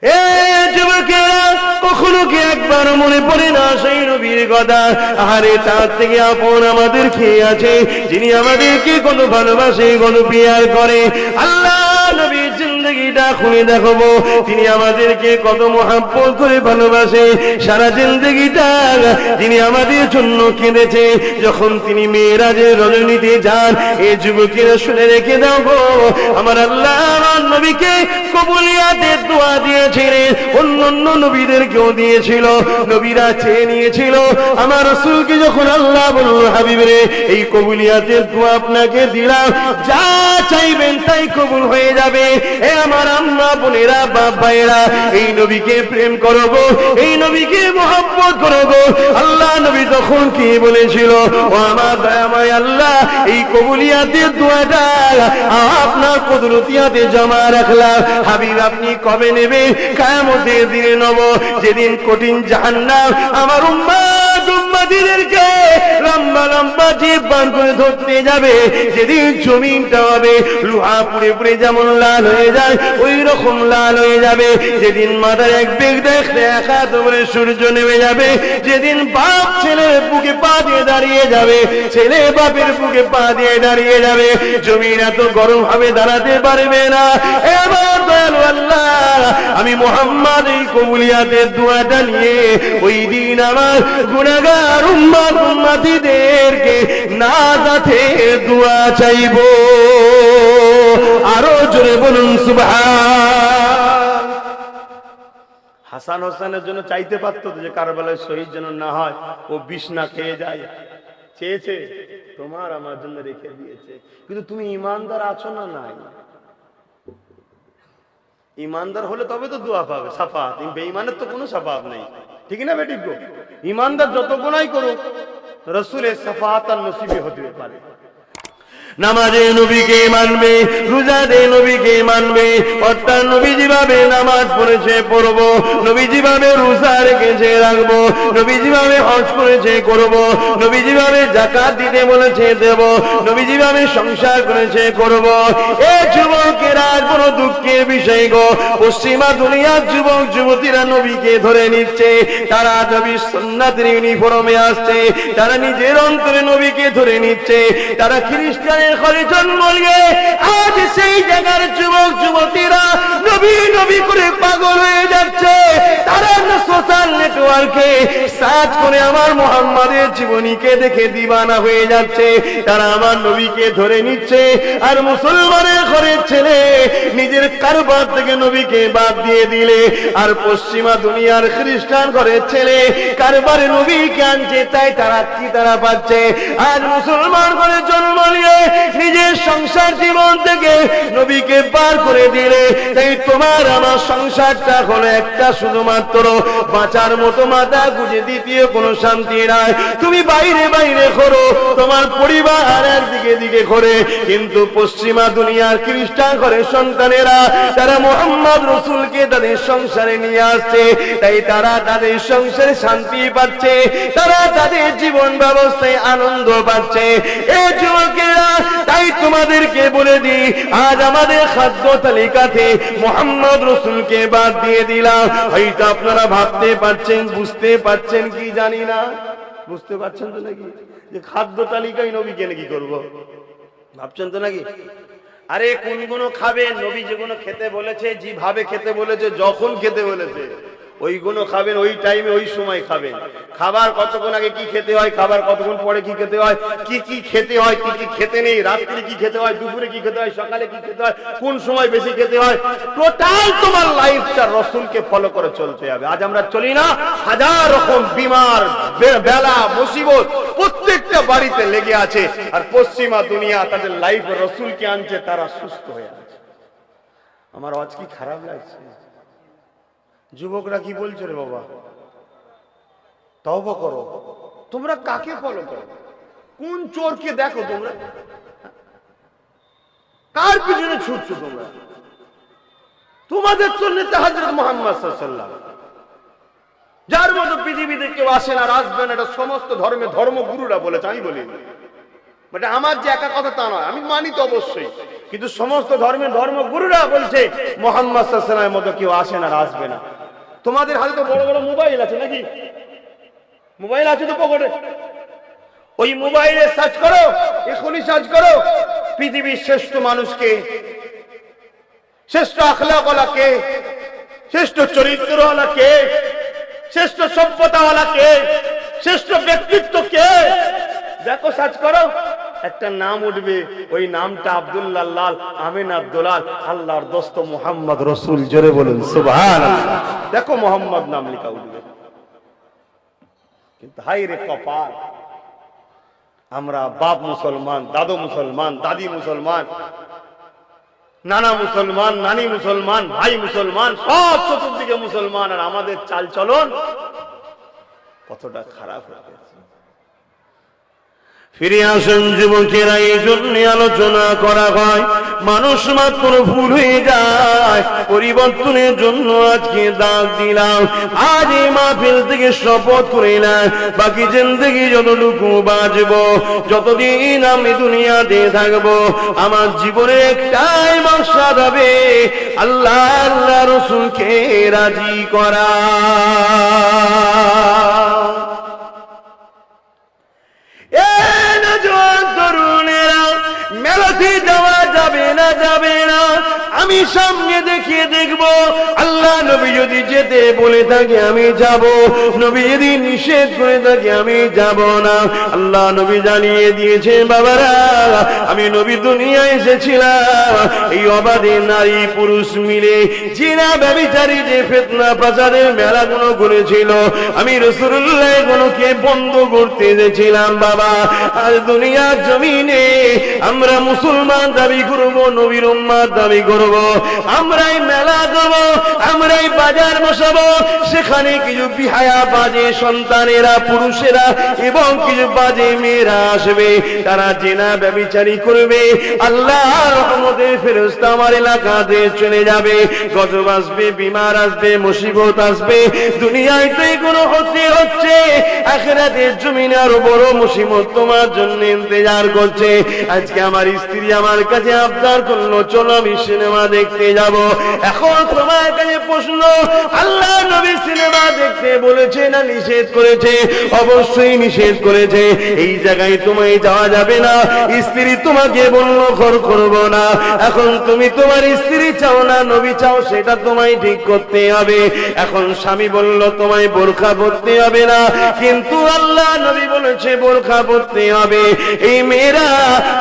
এ যুবকেরা, কখনো কি একবার মনে পড়ে না সেই নবীর কথা? আরে তার থেকে আপন আমাদের কে আছে, যিনি আমাদেরকে কত ভালোবাসে, কত প্রিয়ার করে? আল্লাহ নবীর জিন্দগিটা খুলে দেখাবো, তিনি আমাদেরকে কত মহব্বত করে ভালোবাসে। সারা জিন্দগিটা তিনি আমাদের জন্য কেঁদেছে। যখন তিনি মেরাজের রজনীতে যান, এই যুবকেরা শুনে রেখে দাও গো, আমার আল্লাহ আমার নবীকে কবুলিয়াতের দোয়া দিয়েছিলেন, অন্য নবীদেরকেও দিয়েছিল। নবীরা চেয়ে নিয়েছিল আমার রাসূলকে, যখন আল্লাহ বলল হাবিব রে, এই কবুলিয়াতের দোয়া আপনাকে দিলাম, যা চাইবেন তাই কবুল হয়ে যাবে। এ আমার আম্মা বোনেরা, বাপ ভাইয়েরা, এই নবীকে প্রেম করো গো, এই নবীকে মহব্বত করো গো। আল্লাহ নবী তখন কি বলেছিল? ও আমার দয়াময় আল্লাহ, এই কবুলিয়াতের দোয়াটা আপনার কুদরতিয়াতে জমা রাখলাম। হাবিব আপনি কবে নেবে? কিয়ামতের দিনে নেব, যেদিন কঠিন জাহান্নাম আমার উম্মতিদেরকে লম্বা লম্বা জিভ বার করে ধরতে যাবে, যেদিন জমিনটা হবে লোহা পুড়ে পুড়ে যেমন লাল হয়ে যায়, ওই রকম লাল হয়ে যাবে। যেদিন মাথার এক বেগ দেখলে এক হাত উপরে সূর্য নেমে যাবে, যেদিন বাপ ছেলের বুকে পা দিয়ে দাঁড়িয়ে যাবে, ছেলে বাপের বুকে পা দিয়ে দাঁড়িয়ে যাবে, জমিন এত গরম হবে দাঁড়াতে পারবে না। এবার দয়ালু আল্লাহ, আমি মুহাম্মদ এই কবুলিয়াতের দোয়াটা নিয়ে ওই দিন আমার গুনাহগার উম্মতিদেরকে নাজাতের দোয়া চাইবো। আরো জোরে বলুন সুবহান। হাসান হোসেনের জন্য চাইতে পারতো যে কারবালায় শহীদ যেন না হয়, ও বিষ না খেয়ে যায়, চেয়েছে, তোমার আমার জন্য রেখে দিয়েছে। কিন্তু তুমি ইমানদার আছো না? নাই। ইমানদার হলে তবে তো দোয়া পাবে, সাফাত। বেঈমানের তো কোনো সাফাত নেই, ঠিক না বেঠিক গো? ইমানদার যত গুনাহই করুক, রাসূলের সাফাত আর নসিবে হতে পারে। নামাজে নবীকে মানবে, রোজাতে নবীকে মানবে, অর্থাৎ নবী যেভাবে নামাজ পড়েছে পড়বো, নবী যেভাবে রোজা রেখেছে রাখবো, নবী যেভাবে হজ করেছে করবো, নবী যেভাবে যাকাত দিতে বলেছে দেব, নবী যেভাবে সংসার করেছে করবো। এ যুবকেরা, কোনো দুঃখের বিষয় গো, পশ্চিমা দুনিয়ার যুবক যুবতীরা নবীকে ধরে নিচ্ছে, তারা নবীর সুন্নাতের ইউনিফর্মে আসছে, তারা নিজের অন্তরে নবীকে ধরে নিচ্ছে, তারা খ্রিস্টানের ঘরে জন্ম নিয়ে আজ সেই জায়গার যুবক যুবতীরা নবী নবী করে পাগল হয়ে যাচ্ছে। তারা সোশ্যাল নেটওয়ার্কে সার্চ করে আমার মুহাম্মাদের জীবনীকে দেখে দিবানা হয়ে যাচ্ছে, তারা আমার নবীকে ধরে নিচ্ছে। আর মুসলমানের ঘরের ছেলে নিজের কারবার থেকে নবীকে বাদ দিয়ে দিলে, আর পশ্চিমা দুনিয়ার খ্রিস্টান ঘরের ছেলে কারবারে নবীকে আনছে, তাই তারা কি তারা পাচ্ছে? আজ মুসলমান ঘরে জন্ম নিয়ে নিজের সংসার জীবন থেকে নবীকে পার করে দিলে, তাই তোমার আমার সংসারটা হলো একটা শুধুমাত্র বাঁচার মতো মাথা গুঁজে, দ্বিতীয় কোনো শান্তি নাই। তুমি বাইরে বাইরে করো, তোমার পরিবার একদিকে দিকে করে, কিন্তু পশ্চিমা দুনিয়ার খ্রিস্টান ঘরের সন্তানেরা তারা মুহাম্মদ রাসূলকে তাদের সংসারে নিয়ে আসছে, তাই তারা তাদের সংসারে শান্তি পাচ্ছে, তারা তাদের জীবন ব্যবস্থায় আনন্দ পাচ্ছে। এই যুবকেরা, তাই তোমাদেরকে বলে দিই, আজ আমাদের খাদ্য তালিকাতে মুহাম্মদ রাসূলকে বাদ দিয়ে দিলাম। হয়তো আপনারা ভাবতে পারছেন, বুঝতে পারছেন কি জানি না, বুঝতে পারছেন তো নাকি যে খাদ্য তালিকায় নবীকে নাকি করব? ভাবছেন তো নাকি? আরে কোনগুলো খাবেন, নবী যেগুলো খেতে বলেছে, যেভাবে খেতে বলেছে, যখন খেতে বলেছে ওইগুলো খাবেন, ওই টাইমে ওই সময় খাবেন। খাবার কতক্ষণ আগে কি খেতে হয়, খাবার কতক্ষণ পরে কি খেতে হয়, কি কি খেতে হয়, কি কি খেতে নেই, রাত্রে কি খেতে হয়, দুপুরে কি খেতে হয়, সকালে কি খেতে হয়, কোন সময় বেশি খেতে হয়, টোটাল তোমার লাইফটা রাসূলকে ফলো করে চলতে হবে। আজ আমরা চলি না, হাজার রকম বিমার বেলা মুসিবত প্রত্যেকটা বাড়িতে লেগে আছে, আর পশ্চিমা দুনিয়া তাদের লাইফ রাসূলকে আনছে, তারা সুস্থ হয়ে আছে। আমার আজ কি খারাপ লাগছে। যুবকরা কি বলছো রে বাবা? তওবা করো। তোমরা কাকে ফলো করো? কোন চোরকে দেখো তোমরা? কার পিছনে ছুটছো তোমরা? তোমাদের জন্য তো হযরত মুহাম্মদ সাল্লাল্লাহু আলাইহি ওয়াসাল্লাম, যার মতো পৃথিবীতে কেউ আসে না, আসবে না, এটা সমস্ত ধর্মগুরুরা বলেছে, আমি বলিনি। মানে আমার যে একা কথা তা নয়, আমি মানি তো অবশ্যই, কিন্তু সমস্ত ধর্মের ধর্মগুরুরা বলছে মুহাম্মদ সাল্লাল্লাহু আলাইহি ওয়াসাল্লামের মতো কেউ আসে না, আসবে না। তোমাদের হাতে তো বড় বড় মোবাইল আছে নাকি? মোবাইল আছে তো পকেটে, ওই মোবাইলে সার্চ করো, এখনই সার্চ করো পৃথিবীর শ্রেষ্ঠ মানুষকে, শ্রেষ্ঠ আখলাকওয়ালা কে, শ্রেষ্ঠ চরিত্রওয়ালা কে, শ্রেষ্ঠ সভ্যতাওয়ালা কে, শ্রেষ্ঠ ব্যক্তিত্ব কে, দেখো সার্চ করো, একটা নাম উঠবে, ওই নামটা আব্দুল্লাহ লাল আমিন আব্দুল্লাহ আল্লাহর দোস্ত মুহাম্মদ রাসূল। জোরে বলুন সুবহানাল্লাহ। দেখো মুহাম্মদ নাম লেখা উঠবে। কিন্তু হাই রে কপাল, আমরা বাপ মুসলমান, দাদু মুসলমান, দাদি মুসলমান, নানা মুসলমান, নানি মুসলমান, ভাই মুসলমান, সব চতুর্দিকে মুসলমান, আর আমাদের চাল চলন কতটা খারাপ হয়ে গেছে। ফিরে আসেন যুবকেরা, এই জন্য আলোচনা করা হয়, মানুষ মাত্র ভুল হয়ে যায়, পরিবর্তনের জন্য আজকে ডাক দিলাম। আজ এই মাহফিল থেকে শপথ করে না, বাকি জিন্দেগি যতটুকু বাঁচবো, যতদিন আমি দুনিয়াতে থাকবো, আমার জীবনে একটাই মাকসাদ হবে, আল্লাহ আল্লাহ রাসূলকে রাজি করা। তরুণেরা, মেলাতে যাওয়া যাবে না, যাবে না, আমি সামনে দেখিয়ে দেখবো। আল্লাহ নবী যদি যেতে বলে থাকে আমি যাব, নবী যদি নিষেধ করে থাকে আমি যাব না। আল্লাহ নবী জানিয়ে দিয়েছেন, বাবারা আমি নবী দুনিয়ায় এসেছিলাম এই অবাধে নারী পুরুষ মিলে জিনা ব্যভিচারী যে ফিতনা ফাসাদের মেলাগুলো করেছিল, আমি রাসূলুল্লাহ এগুলোকে বন্ধ করতে এসেছিলাম। বাবা আর দুনিয়ার জমিনে আমরা মুসলমান দাবি করব, নবীর উম্মত দাবি করব, আমরাই মেলা করব, আমরাই বাজার বসাবো, সেখানে কিছু বিহায়া বাজে সন্তানেরা, পুরুষেরা এবং কিছু বাজে মেয়েরা আসবে, তারা জিনা ব্যভিচারী করবে। আল্লাহর রহমতের ফেরেশতা আমার এলাকাতে চলে যাবে, গজব আসবে, বিমার আসবে, মুসিবত আসবে। দুনিয়ায় তো এগুলো হচ্ছে, আখিরাতের জমিনে আরো বড় মুসিবত তোমার জন্য ইন্তজার করছে। আজকে আমার স্ত্রী আমার কাছে আবদার করলো, চলো আমি সিনেমা দেখতে যাব। এখন তোমার কাছে প্রশ্ন, আল্লাহ নবী সিনেমা দেখতে বলেছে না নিষেধ করেছে? অবশ্যই নিষেধ করেছে। এই জায়গায় তোমায় যাওয়া যাবে না। স্ত্রী তোমাকে বললো ঘর করব না, এখন তুমি তোমার স্ত্রী চাও না নবী চাও, সেটা তোমায় ঠিক করতে হবে। এখন স্বামী বলল তোমায় বোরখা পরতে হবে না, কিন্তু আল্লাহ নবী বলেছে বোরখা পরতে হবে। এই মেয়েরা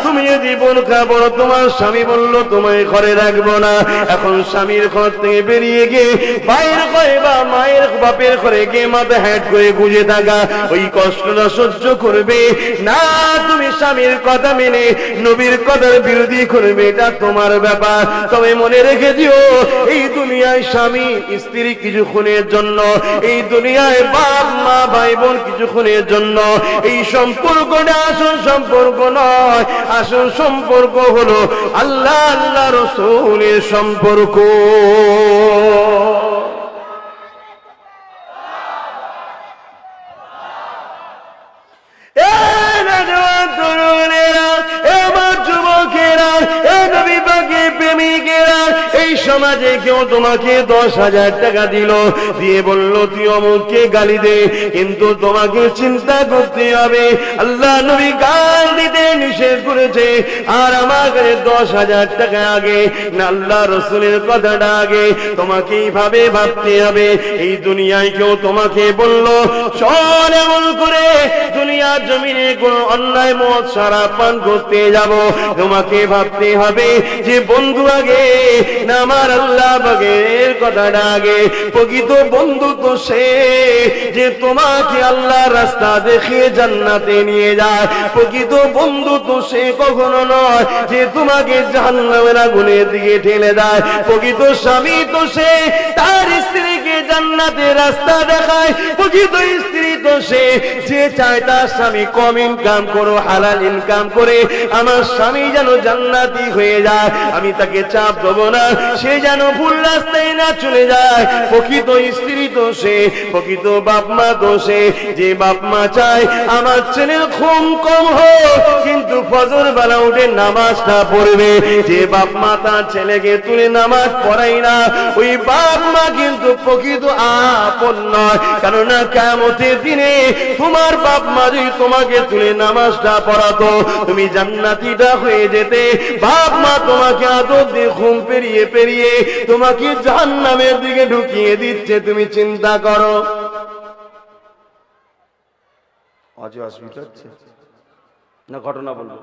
তুমি যদি বোরখা পরো, তোমার স্বামী বলল তোমায় ঘরে রাখবো না, এখন স্বামীর ঘর থেকে বেরিয়ে গিয়ে ভাইয়ের ঘরে বা মায়ের বাপের ঘরে গিয়ে মাথা হ্যাট করে গুঁজে থাকা, ওই কষ্টটা সহ্য করবে না। তুমি স্বামীর কথা মেনে নবীর কথার বিরোধী করবে, এটা তোমার ব্যাপার। তবে মনে রেখে দিও, এই দুনিয়ায় স্বামী স্ত্রী কিছুক্ষণের জন্য, এই দুনিয়ায় বাপ মা ভাই বোন কিছুক্ষণের জন্য, এই সম্পর্কটা আসল সম্পর্ক নয়। আসল সম্পর্ক হলো আল্লাহ আল্লাহ রাসূলের সম্পর্ক। এই সমাজে কেউ তোমাকে 10,000 টাকা দিল, দিয়ে বলল তুই অমুককে গালি দে, কিন্তু তোমাকে চিন্তা করতে হবে আল্লাহ নবী গাল দিতে নিষেধ করেছে। আর আমার কাছে 10,000 টাকা আগে না আল্লাহ রাসূলের কথাটা আগে, তোমাকে এইভাবে ভাবতে হবে। এই দুনিয়ায় কেউ তোমাকে বলল চল এমন করে দুনিয়ার জমিনে কোনো অন্যায় মদ শরাব পান করতে যাব, তোমাকে ভাবতে হবে যে বন্ধু আগে না আমার আল্লাহ বাগের কথাটা আগে। প্রকৃত বন্ধু তো সে যে তোমাকে আল্লাহর রাস্তা দেখিয়ে জান্নাতে নিয়ে যায়। প্রকৃত বন্ধু তো সে কখনো নয় যে তোমাকে জাহান্নামের আগুনের দিকে ঠেলে দেয়। প্রকৃত স্বামী তো সে তার স্ত্রীকে জান্নাতের রাস্তা দেখায়। প্রকৃত স্ত্রী তো সে যে চায় তার স্বামী কম ইনকাম করো, হালাল ইনকাম করে আমার স্বামী যেন জান্নাতি হয়ে যায়, আমি তাকে চাপ দেবো না, সে যেন ভুল রাস্তায় না চলে যায়। প্রকৃত স্ত্রী তো সে, প্রকৃত বাপ মা তো সে, যে বাপ মা চায় আমার ছেলের ঘুম কম হোক কিন্তু ফজর বেলা উঠে নামাজটা পড়বে। যে বাপ মা তার ছেলেকে তুলে নামাজ পড়ায় না, ওই বাপ মা কিন্তু প্রকৃত আপন নয়। কেননা কিয়ামতের দিনে তোমার বাপ মা যদি তোমাকে তুলে নামাজটা পড়াতো, তুমি জান্নাতীটা হয়ে যেতে। বাপ মা তোমাকে আদর দিয়ে ঘুম পেরিয়ে পেরিয়ে তোমাকে জাহান্নামের দিকে ঢুকিয়ে দিচ্ছে, তুমি চিন্তা করো। অসুবিধা হচ্ছে না? ঘটনা বলবো।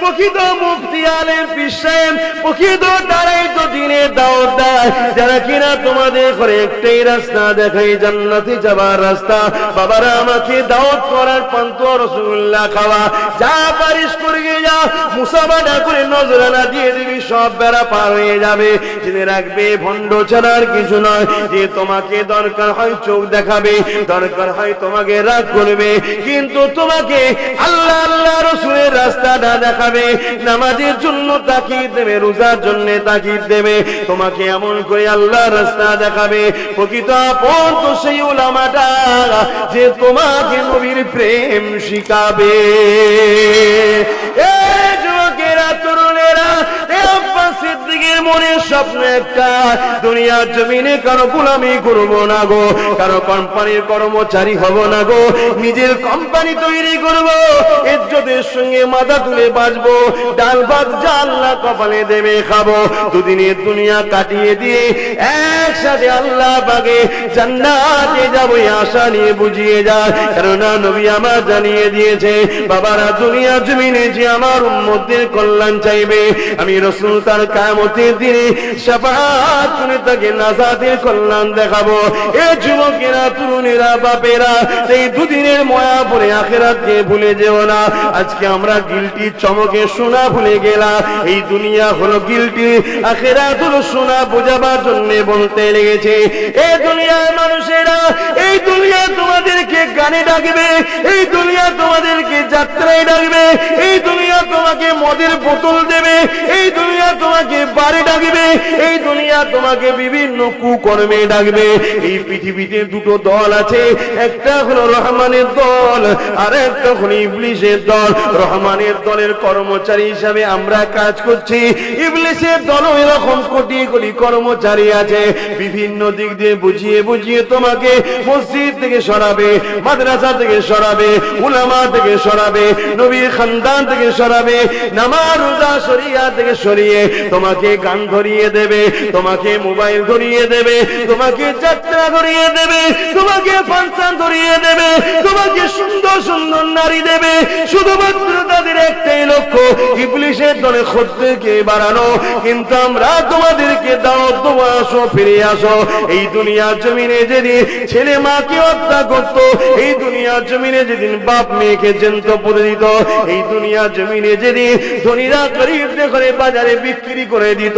প্রকৃত মুফতি আলেম পিসাব, প্রকৃত তারাই তো দিনের দাওয়াত দেয়, যারা কিনা তোমাদের ঘরে একটাই রাস্তা দেখাই, জান্নাতে যাবার রাস্তা। বাবারা, আমাকে দাওয়াত করার পান্ত রাসূলুল্লাহ খাওয়া, যা পারিস করে যা, মুসাফাটা করে নজরানা দিয়ে দিবি, সব বেড়া পার হয়ে যাবে। জেনে রাখবে ভণ্ড ছাড়ার কিছু নয়, যে তোমাকে দরকার হয় চোখ দেখাবে, দরকার হয় তোমাকে রাগ করবে, কিন্তু তোমাকে আল্লাহ আল্লাহ রাসূলের রাস্তাটা দেখাবে, নামাজের জন্য তাকিদ দেবে, রোজার জন্য তাকিদ দেবে, তোমাকে এমন করে আল্লাহ রাস্তা দেখাবে। প্রকৃত আপন তো সেই উলামাটা, যে তোমাকে নবীর প্রেম শিখাবে। এই যুবকেরা, তরুণেরা, সিদ্দিকের মনের স্বপ্ন একটা, দুনিয়ার জমিনে কারো গোলামি করবো না গো, কারো কোম্পানির কর্মচারী হব না গো, নিজের কোম্পানি তৈরি করব, ইজ্জতের সঙ্গে মাথা তুলে বাঁচবো, ডাল ভাত যা আল্লাহ কপালে দেবে খাবো, দুদিনের দুনিয়া কাটিয়ে দিয়ে একসাথে আল্লাহ পাকে জান্নাতে যাবো, আশা নিয়ে বুঝিয়ে যায়। কেননা নবী আমার জানিয়ে দিয়েছে, বাবারা, দুনিয়ার জমিনে যে আমার উম্মতের কল্যাণ চাইবে, আমি রাসূল তার কিয়ামতের দিনে শাফাআত করে তাকে নাজাতের কল্যাণ দেখাবো। এ যুবকেরা, তরুণেরা, বাপেরা, এই দুদিনের মায়া পড়ে আখিরাতকে ভুলে যেও না। আজকে আমরা গিলটি চমকে সোনা ভুলে গেলাম। এই দুনিয়া হলো গিলটি, আখিরাত হলো সোনা, বোঝাবার জন্য বলতে লেগেছে। এই দুনিয়ার মানুষেরা, এই দুনিয়া তোমাদেরকে গানে ডাকবে, এই দুনিয়া তোমাদেরকে যাত্রায় ডাকবে, এই দুনিয়া তোমাকে মদের বোতল দেবে, এই দুনিয়া তোমাকে বারে ডাকবে, এই দুনিয়া তোমাকে বিভিন্ন কুকর্মে ডাকবে। এই পৃথিবীতে দুটো দল আছে, একটা হলো রহমানের দল, আর একটা হলো ইবলিসের দল। রহমানের দলের কর্মচারী হিসাবে আমরা কাজ করছি, ইবলিসের দলও এরকম কোটি কোটি কর্মচারী আছে, বিভিন্ন দিক দিয়ে বুঝিয়ে বুঝিয়ে তোমাকে মসজিদ থেকে সরাবে, মাদ্রাসা থেকে সরাবে, উলামা থেকে সরাবে, নবীর খানদান থেকে সরাবে, নামাজ রোজা শরিয়া থেকে সরিয়ে তোমাকে গান ধরিয়ে দেবে, তোমাকে মোবাইল ধরিয়ে দেবে, তোমাকে যাত্রা ধরিয়ে দেবে, তোমাকে ফাংশন ধরিয়ে দেবে, তোমাকে সুন্দর সুন্দর নারী দেবে। শুধুমাত্র তাদের একটাই লক্ষ্য, ইবলিসের দলে খদ্দেরকে বাড়ানো। কিন্তু আমরা তোমাদেরকে দাওয়াত দেব, আসো, ফিরে আসো। এই দুনিয়ার জমিনে যেদিন ছেলে মাকে হত্যা করত, এই দুনিয়ার জমিনে যেদিন বাপ মেয়েকে জ্যান্ত পুড়ে দিত, এই দুনিয়ার জমিনে যেদিন ধনীরা গরিবদের ঘরে বাজারে বিক্রি করে দিত,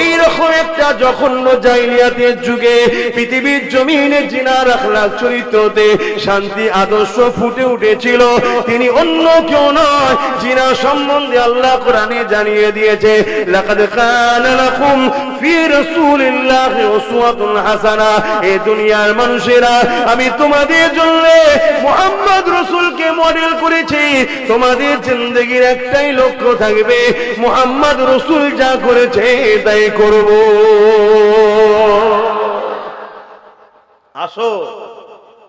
এইরকম একটা জঘন্য জাহিলিয়াতের যুগে পৃথিবীর জমিনে জিনার আখলাক চরিত্রতে শান্তি আদর্শ ফুটে উঠেছিল। তিনি অন্য কেউ নয়, জিনা সম্বন্ধে আল্লাহ কোরআনে জানিয়ে দিয়েছে, লাকাদ কানা লাকুম ফি রাসূলিল্লাহি উসওয়াতুন হাসানা। এই দুনিয়ার মানুষেরা, আমি তোমাদের জন্য মুহাম্মদ রাসূলকে মডেল করেছি। তোমাদের জিন্দেগির একটাই লক্ষ্য থাকবে, মুহাম্মদ রাসূল যা করেছে তাই করব। আসো,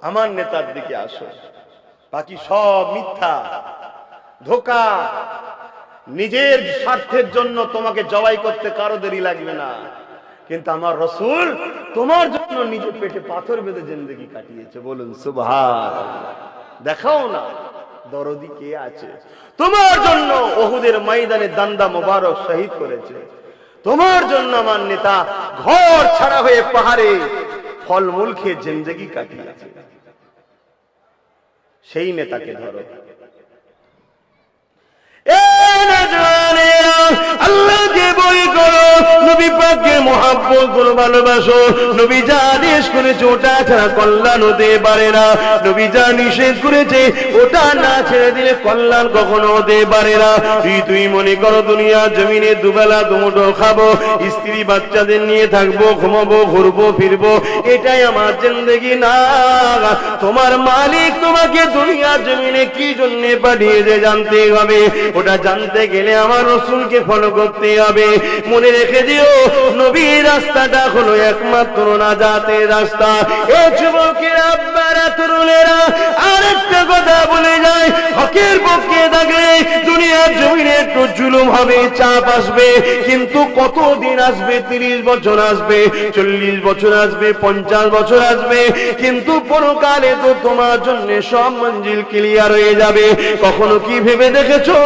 আমার নেতার দিকে আসো, বাকি সব মিথ্যা, ধোঁকা। নিজের স্বার্থের জন্য তোমাকে জবাই করতে কারো দেরি লাগবে না, কিন্তু আমার রাসূল তোমার জন্য নিজের পেটে পাথর বেঁধে জিন্দেগি কাটিয়েছে। বলুন সুবহানাল্লাহ। দেখাও না দরদি কে আছে তোমার জন্য। উহুদের ময়দানে দান্দা মোবারক শহীদ করেছে তোমার জন্য। আমার নেতা ঘর ছাড়া হয়ে পাহাড়ে ফলমূল খেয়ে জিন্দেগি কাটিয়েছে। সেই নেতাকে ধরো। আল্লাহকে বই করো, নবী পাকের মহব্বত করো, ভালোবাসো। নবী যা আদেশ করেছে ওটা ছাড়া কল্যাণ হতে পারে না, নবী যা নিষেধ করেছে ওটা না ছেড়ে দিলে কল্যাণ কখনো হতে পারে না। তুই মনে করো দুনিয়া জমিনে দুবেলা দুমুঠো খাবো, স্ত্রী বাচ্চাদের নিয়ে থাকবো, ঘুমাবো, ঘুরবো ফিরবো, এটাই আমার জিন্দেগি না। তোমার মালিক তোমাকে দুনিয়া জমিনে কি জন্য পাঠিয়েছে জানতে হবে। ওটা জানতে গেলে আমার রাসূলকে ফলো করতে হবে। মনে রেখে দিও নবীর রাস্তাটা হলো একমাত্র নাজাতের রাস্তা। এ যুবকেরা, আব্বারা, তরুণেরা, আরেকটা কথা বলে যায়, হকের পক্ষে থাকলে দুনিয়ার জমিনে একটু জুলুম হবে, চাপ আসবে, কিন্তু কতদিন আসবে? 30 বছর আসবে, 40 বছর আসবে, 50 বছর আসবে, কিন্তু পরকালে তো তোমার জন্য সব মঞ্জিল ক্লিয়ার হয়ে যাবে। কখনো কি ভেবে দেখেছো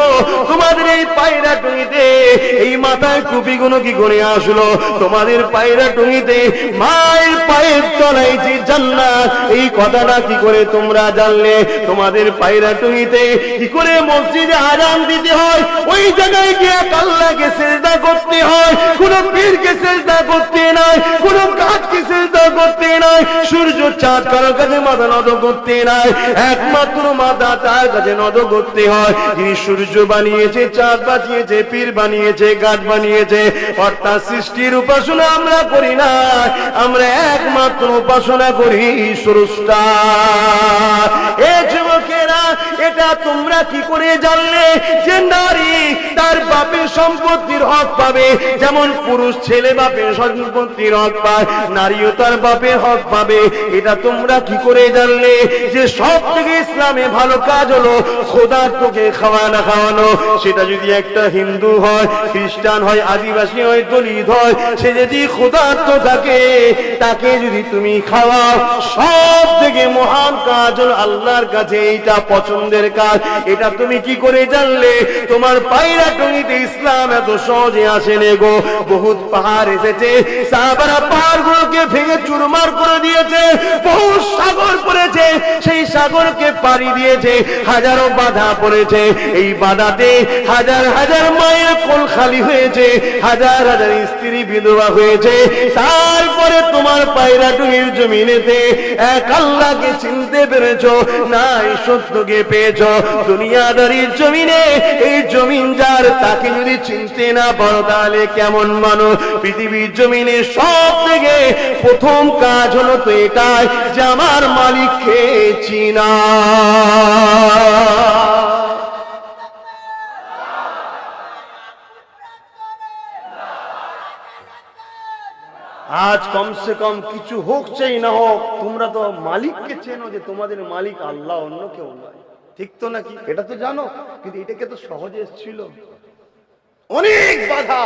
তোমাদের এই পায়রা টুঙিতে এই মাথায় টুপিগুলো কি করে আসলো? তোমাদের পায়রা টুঙিতে মায়ের পায়ের তলায় যে জান্নাত, এই কথাটা কি করে তোমরা জানলে? তোমাদের পায়রা টুঙিতে কি করে মসজিদে আযান দিতে হয়, ওই জায়গায় গিয়ে আল্লাহকে সিজদা করতে হয়, কোন পীরকে সিজদা করতে নাই, কোন গাছকে সিজদা করতে নাই, সূর্য চাঁদ কারোর কাছে মাথা নত করতে নাই, একমাত্র মাথা তার কাছে নত করতে হয় যিনি সূর্য বানিয়েছে, চাঁদ বানিয়েছে, পীর বানিয়েছে, গাছ বানিয়েছে। অর্থাৎ সৃষ্টির উপাসনা আমরা করি না, আমরা একমাত্র উপাসনা করি স্রষ্টা। এ যুবকেরা, এটা তোমরা কি করে জানলে যে নারী তার বাপের সম্পত্তির হক পাবে? যেমন পুরুষ ছেলে বাপের সম্পত্তির হক পায়, নারীও তার বাপের হক পাবে। এটা তোমরা কি করে জানলে যে সব থেকে ইসলামে ভালো কাজ হলো খোদার তোকে খাওয়ানো খাওয়ানো? সেটা যদি একটা হিন্দু হয়, খ্রিস্টান হয়, আদিবাসী হয়, দলিত হয়, সে যদি ক্ষুধার্ত থাকে তাকে যদি তুমি খাওয়াও, সব থেকে মহান কাজ হলো আল্লাহর কাছে এইটা পছন্দের কাজ। এটা তুমি কি করে জানলে? তোমার পায়রা টুঙিতে ইসলাম এত সহজে আসেনি গো। বহুত পাহাড় এসেছে, সাহাবারা পাহাড়গুলোকে ভেঙে চুরমার করে দিয়েছে, বহু সাগর পড়েছে, সেই সাগরকে পাড়ি দিয়েছে, হাজারো বাধা পড়েছে, এই বাধাতে হাজার হাজার মায়ের কোল খালি হয়েছে, হাজার হাজার স্ত্রী বিধবা হয়েছে। তারপরে তোমার পায়রা টুঙির জমিনেতে এক আল্লাহকে চিনতে পেরেছো, নাই সত্যকে পেয়েছো। দুনিয়াদারির জমিনে এই জমিন যার, তাকে যদি চিনতে না পারো তাহলে কেমন মানুষ? পৃথিবীর জমিনে সব থেকে প্রথম কাজ হলো তো এটাই যে আমার মালিককে চিনা। আজ কমসে কম কিছু হোক চাই না হোক, তোমরা তো মালিককে চেনো যে তোমাদের মালিক আল্লাহ, অন্য কেউ নয়। ঠিক তো নাকি? এটা তো জানো, কিন্তু এটাকে তো সহজে এসেছিল, অনেক বাধা।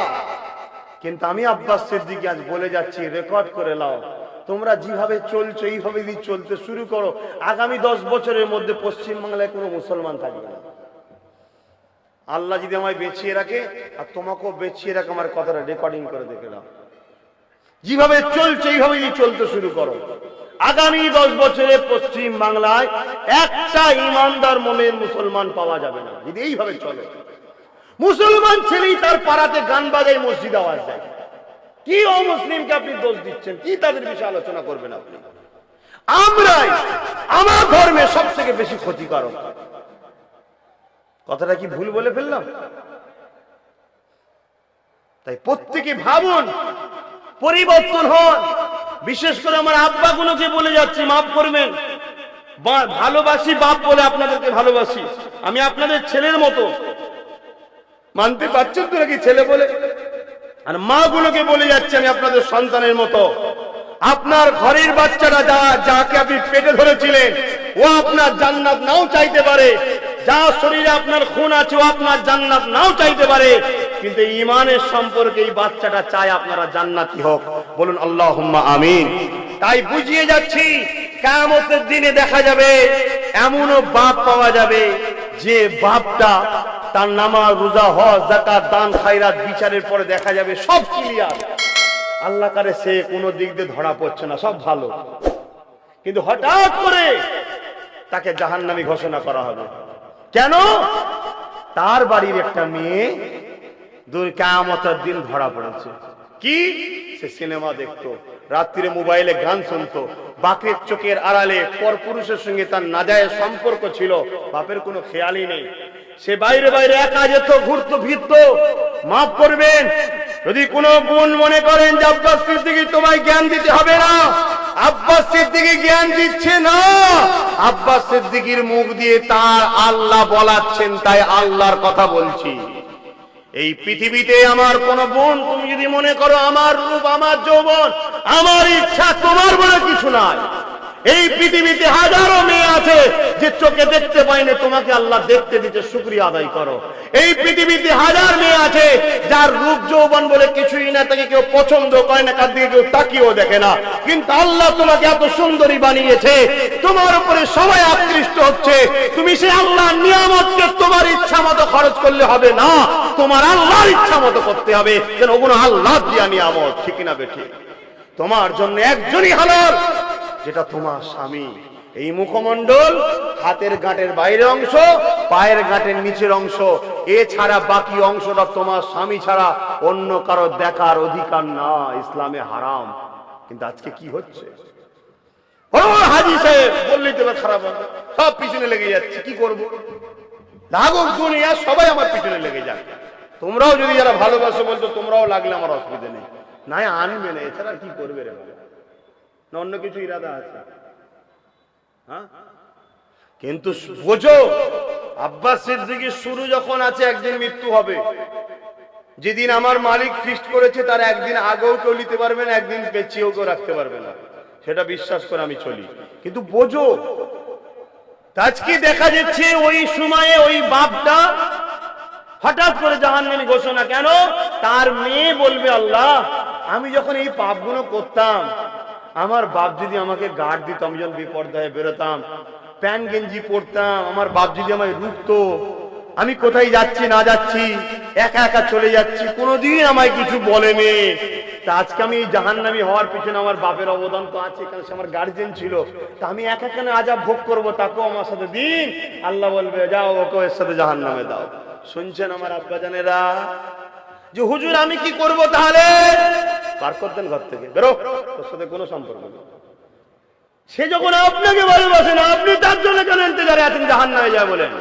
কিন্তু আমি আব্বাস সিদ্দিকী আজ বলে যাচ্ছি, রেকর্ড করে নাও, তোমরা যেভাবে চলছো এইভাবে যদি চলতে শুরু করো, আগামী 10 বছরের মধ্যে পশ্চিম বাংলায় কোনো মুসলমান থাকবে না। আল্লাহ যদি আমায় বেঁচিয়ে রাখে আর তোমাকেও বেঁচিয়ে রাখে, আমার কথাটা রেকর্ডিং করে দেখে নাও। যেভাবে চলছে এইভাবে যদি চলতে শুরু করো, আগামী 10 বছরে পশ্চিম বাংলায় একটা ইমানদার মনের মুসলমান পাওয়া যাবে না যদি এইভাবে চলে। মুসলমান ছেলেই তার পাড়াতে গান বাজায়, মসজিদ আওয়াজ দেয়। কি অমুসলিমকে আপনি দোষ দিচ্ছেন? কি তাদের বিষয়ে আলোচনা করবেন আপনি? আমরাই আমার ধর্মে সব থেকে বেশি ক্ষতিকারক। কথাটা কি ভুল বলে ফেললাম? তাই প্রত্যেকে ভাবুন, পরিবর্তন হন। বিশেষ করে আমার আব্বাগুলোকে বলে যাচ্ছি, মাফ করবেন, ভালোবাসি বাপ বলে আপনাদেরকে ভালোবাসি, আমি আপনাদের ছেলের মতো, মানতে পারছেন তো নাকি ছেলে বলে? আর মা গুলোকে বলে যাচ্ছে আমি আপনাদের সন্তানের মতো। আপনার ঘরের বাচ্চারা যাকে আপনি পেটে ধরেছিলেন ও আপনার জান্নাত নাও চাইতে পারে, যা শরীরে আপনার খুন আছে ও আপনার জান্নাত নাও চাইতে পারে, কিন্তু ঈমানের সম্পর্কে এই বাচ্চাটা চায় আপনারা জান্নাতি হোক। বলুন আল্লাহুম্মা আমিন। তাই বুঝিয়ে যাচ্ছি, কিয়ামতের দিনে দেখা যাবে এমনও বাপ পাওয়া যাবে যে বাপটা তার নামাজ, রোজা, হজ, যাকাত, দান, খায়রাত বিচারের পরে দেখা যাবে সব ক্লিয়ার, আল্লাহ কারে সে কোনো দিক দিয়ে ধরা পড়ছে না, সব ভালো, কিন্তু হঠাৎ করে তাকে জাহান্নামী ঘোষণা করা হবে। কেন? তার বাড়ির একটা মেয়ে কিয়ামতের দিন ধরা পড়েছে। কি সে সিনেমা দেখতো, রাত্রিরে মোবাইলে গান শুনতো, বাপের চোখের আড়ালে পরপুরুষের সঙ্গে তার নাজায়েজ সম্পর্ক ছিল, বাপের কোনো খেয়ালই নেই। সে বাইরে বাইরে একা যেত, ঘুরতো ফিরতো। মাফ করবেন যদি কোনো বোন মনে করেন যে আব্বাস সিদ্দিকী তোমায় জ্ঞান দিতে হবে না, আব্বাস সিদ্দিকী জ্ঞান দিচ্ছে না, আব্বাস সিদ্দিকীর মুখ দিয়ে তার আল্লাহ বলাচ্ছেন, তাই আল্লাহর কথা বলছি। এই পৃথিবীতে আমার কোন বোন তুমি যদি মনে করো আমার রূপ, আমার যৌবন, আমার ইচ্ছা তোমার বলে কিছু নাই। এই পৃথিবীতে হাজারো মেয়ে আছে যে চোখে দেখতে পায় না, তোমাকে আল্লাহ দেখতে দিতে শুকরিয়া আদায় করো। এই পৃথিবীতে হাজার মেয়ে আছে যার রূপ যৌবন বলে কিছুই না, তাকে কেউ পছন্দ করে না, কার দিকে কেউ তাকিয়েও দেখে না, কিন্তু আল্লাহ তোমাকে এত সুন্দরী বানিয়েছে, তোমার উপরে সবাই আকৃষ্ট হচ্ছে। তুমি সেই আল্লাহর নিয়ামতকে তোমার ইচ্ছা মতো খরচ করলে হবে না, তোমার আল্লাহর ইচ্ছা মতো করতে হবে, যেন ওগুলো আল্লাহ দিয়া নিয়ামত। ঠিক না বেঠিক? তোমার জন্য একজনই হালাল, যেটা তোমার স্বামী। এই মুখমণ্ডল, হাতের গাঁটের বাইরের অংশ, পায়ের গাঁটের নিচের অংশ, এছাড়া বাকি অংশটা তোমার স্বামী ছাড়া অন্য কারো দেখার অধিকার না, ইসলামে হারাম। কিন্তু আজকে কি হচ্ছে, হাজি সাহেব বললেই তো খারাপ হবে, সব পিছনে লেগে যাচ্ছে। কি করবো, লাগুক দুনিয়া, সবাই আমার পিছনে লেগে যায়। তোমরাও যদি যারা ভালোবাসো বলতো তোমরাও লাগলে আমার অসুবিধা নেই, নাই আনবে না, এছাড়া কি করবে রে বাবা, না অন্য কিছু ইরাদা আছে? হ্যাঁ, কিন্তু বোঝো আব্বাস সিদ্দিকীর শুরু যখন আছে, একদিন মৃত্যু হবে। যেদিন আমার মালিক ফিক্সড করেছে তার একদিন আগেও কেউ নিতে পারবে না, একদিন পেছিয়েও কেউ রাখতে পারবে না, সেটা বিশ্বাস করে আমি চলি। কিন্তু বোঝো আজকে দেখা যাচ্ছে ওই সময়ে ওই বাপটা হঠাৎ করে জাহান্নামী ঘোষণা। কেন? তার মেয়ে বলবে আল্লাহ আমি যখন এই পাপগুলো করতাম, আমার বাপ যদি আমাকে গার্ড দিত, আমি যখন বেপরদায় বেরোতাম, প্যান্ট গেঞ্জি পরতাম, আমার বাপ যদি আমায় রুখতো, আমি কোথায় যাচ্ছি না যাচ্ছি, একা একা চলে যাচ্ছি, কোনোদিন আমায় কিছু বলেনি। তা আজকে আমি জাহান্নামী হওয়ার পিছনে আমার বাপের অবদান তো আছে, কারণ সে আমার গার্জিয়ান ছিল। তা আমি একা কেন আযাব ভোগ করবো, তাকেও আমার সাথে দিন। আল্লাহ বলবে যাও ওকে এর সাথে জাহান্নামে দাও। শুনছেন আমার আব্বা জানেরা, যে হুজুর আমি কি করব তাহলে? বার করতেন ঘর থেকে, বেরো, তোর সাথে কোনো সম্পর্ক নেই। সে যখন আপনাকে ভালোবাসে না, আপনি তার জন্য কেন ইন্তজারে আছেন জাহান্নামে যায় বলেন?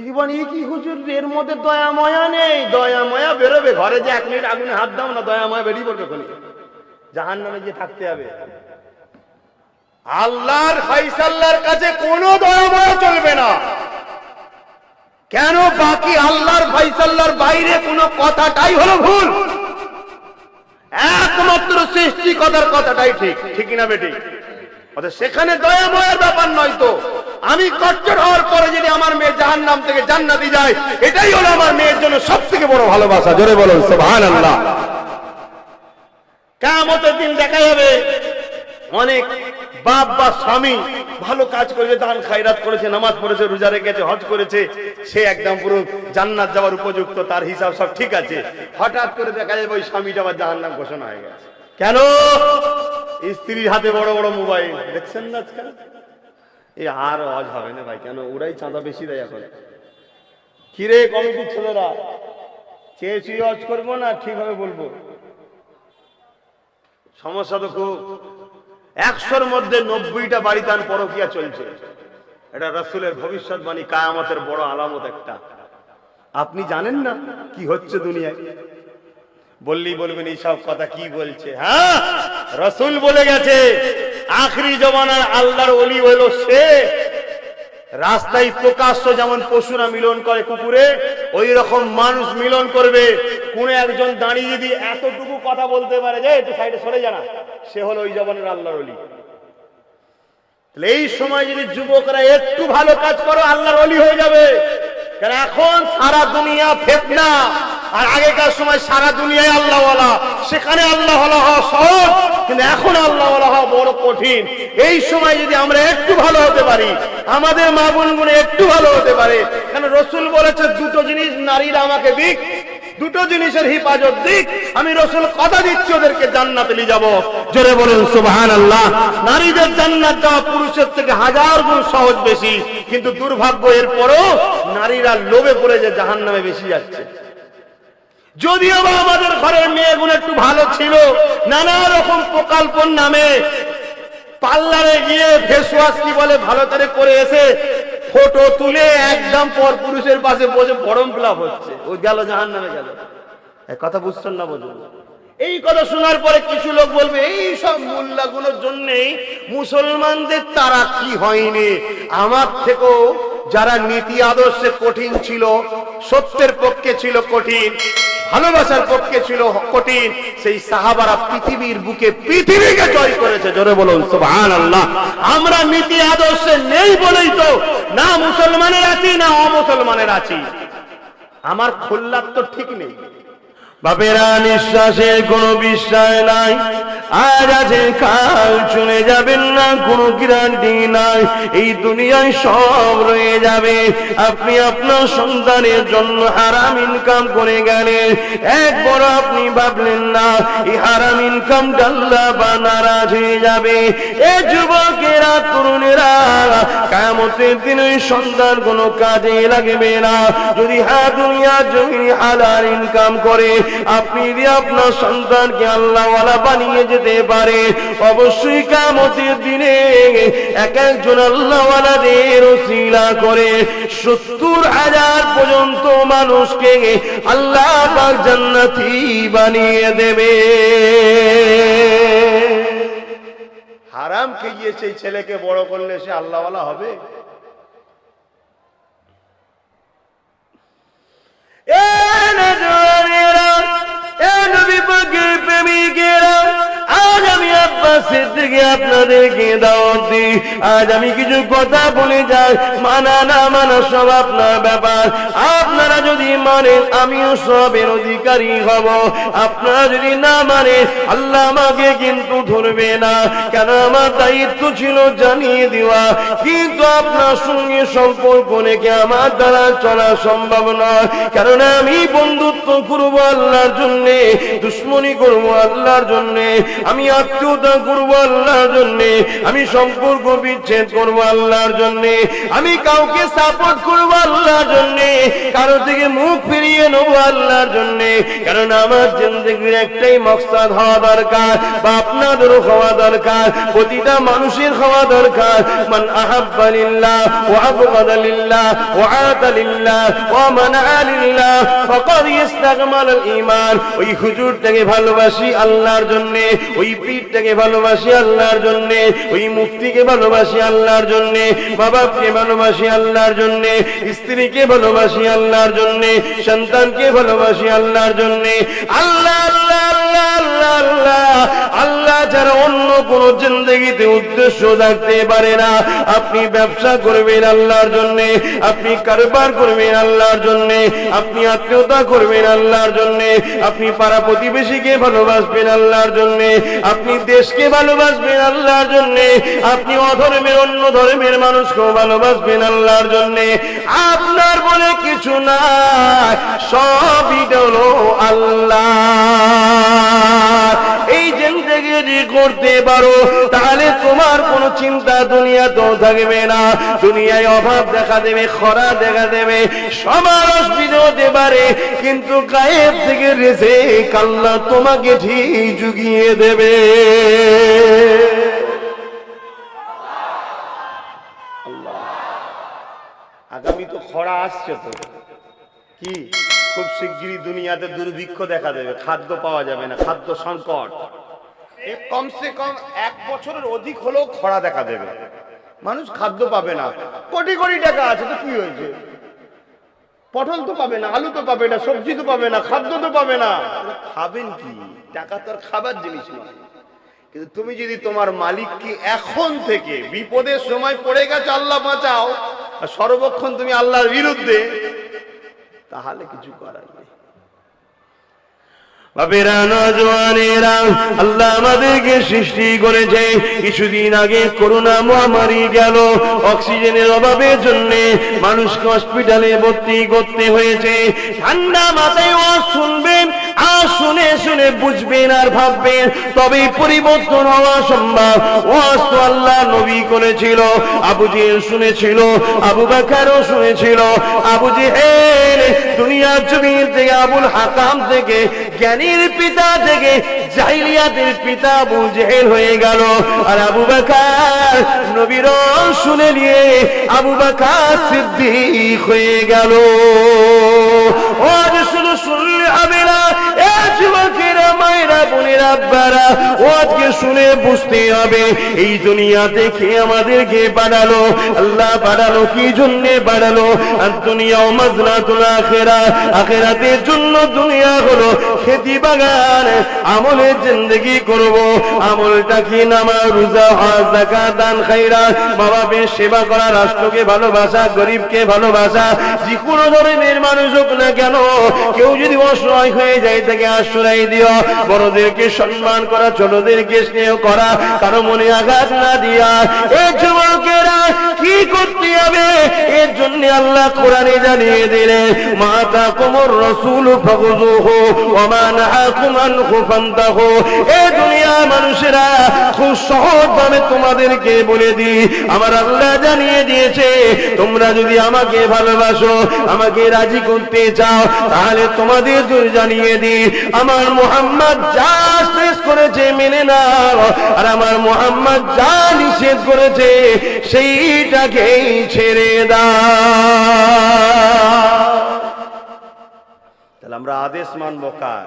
জীবন এই কি হুজুর, এর মধ্যে দয়া ময়া নেই? দয়া ময়া বেরোবে, ঘরে যে 1 মিনিট আগুনে হাত দাও না, দয়া ময়া বেরিয়ে পড়বে, কোন জাহান্নামে গিয়ে থাকতে হবে। আল্লাহর ফায়সালার কাছে কোনো দয়া ময়া চলবে না। কেন? বাকি আল্লাহর ফায়সালার বাইরে কোনো কথাটাই হলো ভুল, একমাত্র সৃষ্টিকর্তার কথাটাই ঠিক। ঠিক না বেটি? সেখানে দয়া ময়ার ব্যাপার নয়। তো আমি কট্টর হওয়ার পরে যদি আমার মেয়ে জাহান্নাম থেকে জান্নাতে যায়, এটাই হলো আমার মেয়ের জন্য সবথেকে বড় ভালোবাসা। জোরে বলুন সুবহানাল্লাহ। কিয়ামতের দিন দেখা যাবে অনেক বাপ বা স্বামী ভালো কাজ করেছে, দান খায়রাত করেছে, নামাজ পড়েছে, রোজা রেখেছে, হজ করেছে, সে একদম পুরো জান্নাত যাওয়ার উপযুক্ত, তার হিসাব সব ঠিক আছে। হঠাৎ করে দেখা যাবে ওই স্বামীটা আবার জাহান্নাম ঘোষণা হয়ে গেছে। কেন? স্ত্রীর হাতে বড় বড় মোবাইল, দেখছেন না আজকাল? এই আর হজ হবে না ভাই, কেন? ওরাই চাঁদা বেশি দেয় এখন। কিরে কমিটির ছেলেরা, চেয়েছি হজ করবো না ঠিকভাবে বলবো? সমস্যা তো খুব। 100-র মধ্যে 90টা বাড়িতে পরকিয়া চলছে। এটা রাসূলের ভবিষ্যৎবাণী, কিয়ামতের বড় আলামত একটা। আপনি জানেন না কি হচ্ছে দুনিয়ায়? বললেই বলবেন এইসব কথা কি বলছে। হ্যাঁ, রাসূল বলে গেছে আখরি জমানার আল্লাহর ওলি হলো সে, রাস্তায় প্রকাশ্য যেমন পশুরা মিলন করে কুকুরে, ওই রকম মানুষ মিলন করবে। কোন একজন দাঁড়িয়ে যদি এতটুকু কথা বলতে পারে যে একটু সাইডে সরে জানা, সে হলো ওই জমানার আল্লাহর ওলি। এই সময় যদি যুবকরা একটু ভালো কাজ করো, আল্লাহর ওলি হয়ে যাবে। কারণ এখন সারা দুনিয়া ফিতনা, আর আগেকার সময় সারা দুনিয়ায় আল্লাহওয়ালা। সেখানে আল্লাহওয়ালা হওয়া সহজ, কিন্তু এখন আল্লাহওয়ালা হওয়া বড় কঠিন। এই সময় যদি আমরা একটু ভালো হতে পারি, আমাদের মা বোনগুলো একটু ভালো হতে পারে। কারণ রাসূল বলেছে দুটো জিনিস নারীরা আমাকে দিক, দুটো জিনিসের হিফাজত দিক, আমি রাসূল কথা দিচ্ছি ওদেরকে জান্নাতে নিয়ে যাব। জোরে বলুন সুবহানাল্লাহ। নারীদের জান্নাত যাওয়া পুরুষের থেকে 1000 গুণ সহজ বেশি, কিন্তু দুর্ভাগ্য এরপরও নারীরা লোভে পড়ে যে জাহান্নামে বেশি যাচ্ছে। যদিও বা আমাদের ঘরের মেয়েগুলো একটু ভালো ছিল, নানা রকম প্রকল্পের নামে পার্লারে গিয়ে ফেস ওয়াশ কি বলে ভালো করে এসে ফটো তুলে একদম পর পুরুষের পাশে বসে ফর্ম ফিল আপ হচ্ছে, ওই গেল জাহান্নামে গেল। এই কথা বুঝছেন না? বলুন। এই কথা শোনার পরে কিছু লোক বলবে এই সব মোল্লাগুলোর জন্যই মুসলমানদের তারা কি হয়নি। আমার থেকেও যারা নীতি আদর্শে কঠিন ছিল, সত্যের পক্ষে ছিল কঠিন, ভালোবাসার পক্ষে ছিল কঠিন, সেই সাহাবারা পৃথিবীর বুকে পৃথিবীকে জয় করেছে। জোরে বলুন সুবহানাল্লাহ। আমরা নীতি আদর্শে নেই বলেই তো না মুসলমানের আছি না অমুসলমানের আছি। আমার খোল্লার তো ঠিক নেই। বাপেরা নিঃশ্বাসের কোনো বিশ্বাস নাই, আজ আছে কাল চলে যাবেন না, কোনো গ্যারান্টি নাই। এই দুনিয়ায় সব রয়ে যাবে। আপনি আপনার সন্তানের জন্য হারাম ইনকাম করে গেলেন, একবার আপনি ভাবলেন না এই হারাম ইনকাম আল্লাহ বা নারাজ হয়ে যাবে। এ যুবকেরা, তরুণেরা, কিয়ামতের দিনে সন্তান কোনো কাজে লাগবে না। যদি দুনিয়া জমি হালাল ইনকাম করে আপনি যদি আপনার সন্তানকে আল্লাহওয়ালা বানিয়ে যেতে পারে, অবশ্যই কিয়ামতের দিনে এক একজন আল্লাহওয়ালাদের ওসিলা করে 70,000 পর্যন্ত মানুষকে আল্লাহ পাক জান্নাতি বানিয়ে দেবে। হারাম খেয়ে সেই ছেলেকে বড় করলে সে আল্লাহওয়ালা হবে? আজ আমি আব্বাসের থেকে আপনাদেরকে দাওয়াত দিই। আজ আমি কিছু কথা বলে যাই, মানা না মানা সব আপনার ব্যাপার। আপনারা যদি মানেন আমিও সবের অধিকারী হব, আপনারা যদি না মানেন আল্লাহ আমাকে কিন্তু ধরবে না। কেন আমার দায়িত্ব ছিল জানিয়ে দেওয়া, কিন্তু আপনার সঙ্গে সম্পর্ক রেখে আমার দ্বারা চলা সম্ভব নয়। কারণ আমি বন্ধুত্ব করবো আল্লাহর জন্যে, দুশ্মনী করবো আল্লাহর জন্যে, আমি আত্মীয়তা করবো আল্লাহর জন্যে, আমি সম্পর্ক বিচ্ছেদ করবো আল্লাহর জন্যে, আমি কাউকে সাপোর্ট করবো আল্লাহর জন্যে, কারো থেকে মুখ ফিরিয়ে নেবো আল্লাহর জন্যে। কারণ আমার জিন্দেগির একটাই মকসাদ হওয়া দরকার, বা আপনাদেরও হওয়া দরকার, প্রতিটা মানুষের হওয়া দরকার। মান আহাব্বা লিল্লাহ ওয়া আবগাদা লিল্লাহ ওয়া আতা লিল্লাহ ওয়া মানআ লিল্লাহ ফাকাদ ইস্তাকমাল আল ঈমান। ওই হুজুরটাকে ভালোবাসি আল্লাহর জন্যে, ওই পীরটাকে ভালোবাসি আল্লাহর জন্যে, ওই মুফতিকে ভালোবাসি আল্লাহর জন্যে, বাবাকে ভালোবাসি আল্লাহর জন্যে, স্ত্রীকে ভালোবাসি আল্লাহর জন্যে, সন্তানকে ভালোবাসি আল্লাহর জন্যে। আল্লাহ আল্লাহ আল্লাহ আল্লাহ আল্লাহ আল্লাহ যারা অন্য কোন জিন্দেগিতে উদ্দেশ্য থাকতে পারে না। আপনি ব্যবসা করবেন আল্লাহর জন্যে, আপনি কারবার করবেন আল্লাহর জন্যে, আপনি আত্মীয়তা করবেন আল্লাহর জন্যে, আপনি পাড়া প্রতিবেশীকে ভালোবাসবেন আল্লাহর জন্যে, আপনি দেশকে ভালোবাসবেন আল্লাহর জন্যে, আপনি অধর্মের অন্য ধর্মের মানুষকেও ভালোবাসবেন আল্লাহর জন্যে। আপনার বলে কিছু নাই, সবই হলো আল্লাহ। এই জিন্দেগি যদি করতে পারো তাহলে তোমার কোনো চিন্তা দুনিয়াতেও থাকবে না। দুনিয়ায় অভাব দেখা দেবে, খরা দেখা দেবে, সবার অসুবিধা হতে পারে, কিন্তু গায়েব থেকে রিজিক আল্লাহ তোমাকে ঠিক জুগিয়ে দেবে। আগামী তো খরা আসছে, তো কি খুব শিগগিরই দুনিয়াতে দুর্ভিক্ষ দেখা দেবে, খাদ্য পাওয়া যাবে না, খাদ্য সংকট। কমসে কম 1 বছরের অধিক হলেও খরা দেখা দেবে, মানুষ খাদ্য পাবে না। কোটি কোটি টাকা আছে তো কি হয়েছে? পটল তো পাবে না, আলু তো পাবে না, সবজি তো পাবে না, খাদ্য তো পাবে না, খাবেন কি? টাকা তো আর খাবার জিনিস নয়। কিন্তু তুমি যদি তোমার মালিককে এখন থেকে বিপদের সময় পড়ে গেছে আল্লাহ বাঁচাও, আর সর্বক্ষণ তুমি আল্লাহর বিরুদ্ধে, তাহলে কিছু করার নেই। বাপেরা, নওজওয়ানেরা, আল্লাহ আমাদেরকে সৃষ্টি করেছে। কিছুদিন আগে করোনা মহামারী গেল, অক্সিজেনের অভাবের জন্য মানুষকে হসপিটালে ভর্তি করতে হয়েছে। ঠান্ডা মাথায় ওয়াজ শুনবেন, আর শুনে শুনে বুঝবেন আর ভাববেন, তবেই পরিবর্তন হওয়া সম্ভব। ওয়াজ তো আল্লাহ নবী করেছিল, আবু জেহেল শুনেছিল, আবু বকরও শুনেছিল। আবু জেহেল দুনিয়ার জমিন থেকে, আবুল হাকাম থেকে, জ্ঞানীর পিতা থেকে জাহিলিয়াতের পিতা আবু জেহেল হয়ে গেল। আর আবু বকর নবীর শুনে নিয়ে আবু বকর সিদ্দিক হয়ে গেল। ওয়াজ শুধু শুনলে হবে না, এ যুবকেরা, মায়েরা, বোনেরা, আব্বারা, ওয়াজকে শুনে বুঝতে হবে এই দুনিয়াতে কে আমাদেরকে বানালো। আল্লাহ বানালো কি জন্যে বানালো? আর দুনিয়া মাজরাতুল আখিরা, আখিরাতের জন্য দুনিয়া হলো খেতি বাগান। আমলের জিন্দেগি করব, আমলটা কি? নামাজ, রোজা, হজ, যাকাত, দান, খায়রাত, মা বাপের সেবা করা, রাষ্ট্রকে ভালোবাসা, গরিবকে ভালোবাসা, যে কোনো ধরনের মানুষ হোক না কেন, কেউ যদি অসহায় হয়ে যায় তাকে আশ্রয় দিও, বড়দেরকে সম্মান করা, ছোটদেরকে স্নেহ করা, কারো মনে আঘাত না দিয়া। এই যুবকেরা কি করতে হবে? এর জন্য আল্লাহ কোরআনে জানিয়ে দিলেন, মা তাকুমুর রাসূলু ফাখুযুহু ওয়া মা নাহাকুম আনহু ফান্তাহু। এই দুনিয়ার মানুষেরা খুব সহজভাবে তোমাদেরকে বলে দিই, আমার আল্লাহ জানিয়ে দিয়েছে, তোমরা যদি আমাকে ভালোবাসো, আমাকে রাজি করতে চাও, তাহলে তোমাদের যদি জানিয়ে দিই, আমার মুহাম্মদ যা আদেশ করেছে মেনে নাও, আর আমার মুহাম্মদ যা নিষেধ করেছে সেইটাকেই ছেড়ে দাও। তাহলে আমরা আদেশ মানব কার?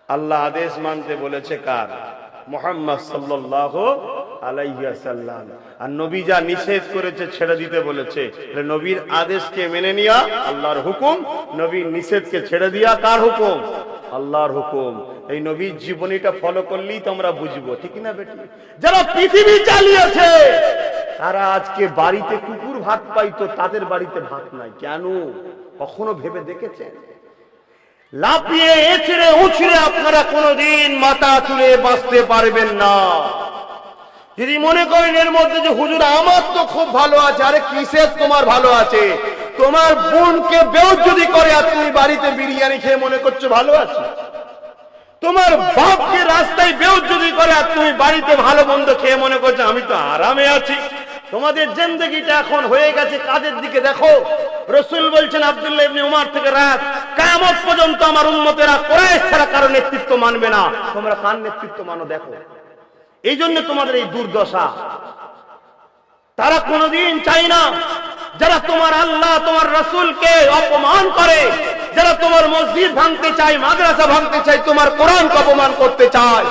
আল্লাহ আদেশ মানতে বলেছে কার? মুহাম্মদ সাল্লাল্লাহু আলাইহি ওয়াসাল্লাম। আর নবী যা নিষেধ করেছে ছেড়ে দিতে বলেছে। নবীর আদেশকে মেনে নেওয়া আল্লাহর হুকুম, নবীর নিষেধকে ছেড়ে দেওয়া কার হুকুম? আল্লাহর হুকুম। এই নবীর জীবনীটা ফলো করলেই তো আমরা বুঝবো, ঠিক না বেটি? যারা পৃথিবী চালিয়েছে তারা আজকে বাড়িতে কুকুর ভাত পাইতো, তাদের বাড়িতে ভাত নাই কেন? কখনো ভেবে দেখেছেন? লাফিয়ে এছড়ে উছড়ে আপনারা কোনোদিন মাথা তুলে বাঁচতে পারবেন না। যদি মনে করেন এর মধ্যে যে হুজুর আমার তো খুব ভালো আছে, আরে কিসের তোমার ভালো আছে? তোমার বোনকে বেইজ্জতি করে আর তুমি বাড়িতে বিরিয়ানি খেয়ে মনে করছো ভালো আছে? তোমার বাপকে রাস্তায় বেইজ্জতি করে আর তুমি বাড়িতে ভালো মন্দ খেয়ে মনে করছো আমি তো আরামে আছি। তোমাদের জিন্দেগিটা এখন হয়ে গেছে কাজের দিকে। দেখো রাসূল বলছেন আব্দুল্লাহ ইবনে উমর থেকে রাত কিয়ামত পর্যন্ত আমার উম্মতেরা কুরাইশ ছাড়া কারো নেতৃত্ব মানবে না। তোমরা কার নেতৃত্ব মানো দেখো। এই জন্য তোমাদের এই দুর্দশা। তারা কোনোদিন চায় না যারা তোমার আল্লাহ তোমার রাসূলকে অপমান করে, যারা তোমার মসজিদ ভাঙতে চায়, মাদ্রাসা ভাঙতে চায়, তোমার কোরআনকে অপমান করতে চায়,